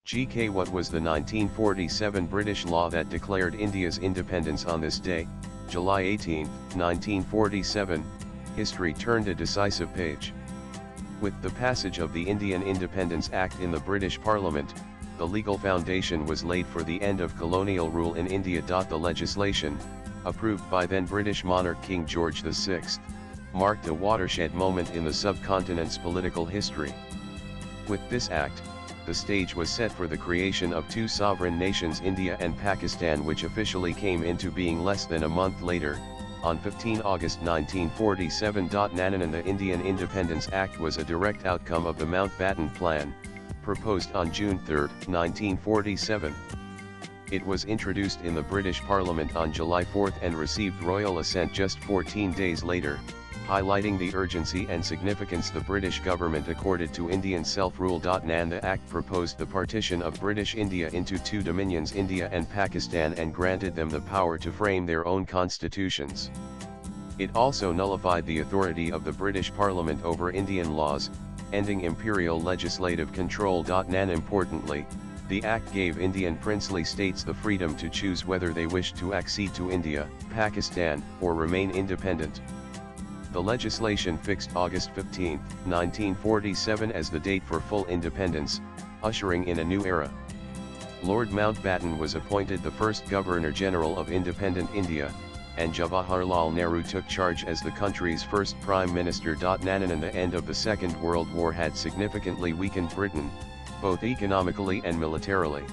GK. What was the 1947 British law that declared India's independence on this day, July 18, 1947? History turned a decisive page. With the passage of the Indian Independence Act in the British Parliament, the legal foundation was laid for the end of colonial rule in India. The legislation, approved by then British monarch King George VI, marked a watershed moment in the subcontinent's political history. With this act, the stage was set for the creation of two sovereign nations, India and Pakistan, which officially came into being less than a month later, on 15 August 1947. The Indian Independence Act was a direct outcome of the Mountbatten Plan, proposed on June 3, 1947. It was introduced in the British Parliament on July 4 and received royal assent just 14 days later, highlighting the urgency and significance the British government accorded to Indian self-rule. The Act proposed the partition of British India into two dominions, India and Pakistan, and granted them the power to frame their own constitutions. It also nullified the authority of the British Parliament over Indian laws, ending imperial legislative control. Importantly, the Act gave Indian princely states the freedom to choose whether they wished to accede to India, Pakistan, or remain independent. The legislation fixed August 15, 1947 as the date for full independence, ushering in a new era. Lord Mountbatten was appointed the first Governor-General of independent India, and Jawaharlal Nehru took charge as the country's first Prime Minister. The end of the Second World War had significantly weakened Britain, both economically and militarily.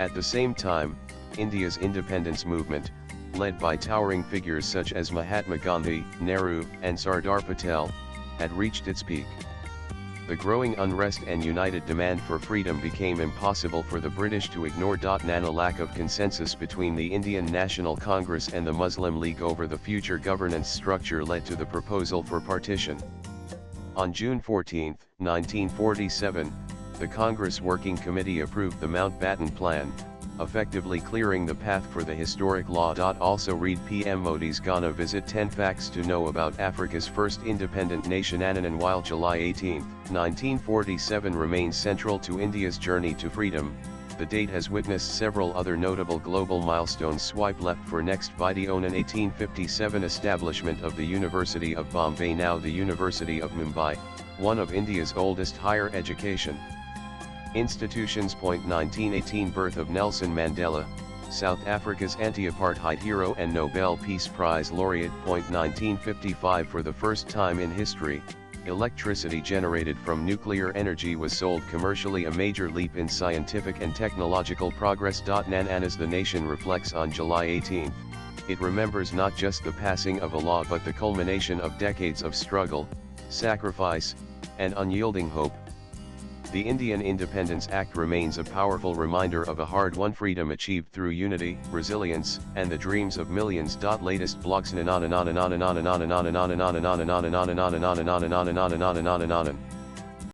At the same time, India's independence movement, led by towering figures such as Mahatma Gandhi, Nehru, and Sardar Patel, had reached its peak. The growing unrest and united demand for freedom became impossible for the British to ignore. A lack of consensus between the Indian National Congress and the Muslim League over the future governance structure led to the proposal for partition. On June 14, 1947, the Congress Working Committee approved the Mountbatten Plan, effectively clearing the path for the historic law. Also read PM Modi's Ghana visit, 10 facts to know about Africa's first independent nation. And while July 18, 1947 remains central to India's journey to freedom, the date has witnessed several other notable global milestones. Swipe left for next video. 1857 establishment of the University of Bombay, now the University of Mumbai, one of India's oldest higher education institutions. 1918 birth of Nelson Mandela, South Africa's anti-apartheid hero and Nobel Peace Prize laureate. 1955 for the first time in history, electricity generated from nuclear energy was sold commercially, a major leap in scientific and technological progress. As the nation reflects on July 18, it remembers not just the passing of a law but the culmination of decades of struggle, sacrifice, and unyielding hope. The Indian Independence Act remains a powerful reminder of a hard-won freedom achieved through unity, resilience, and the dreams of millions. Latest blogs.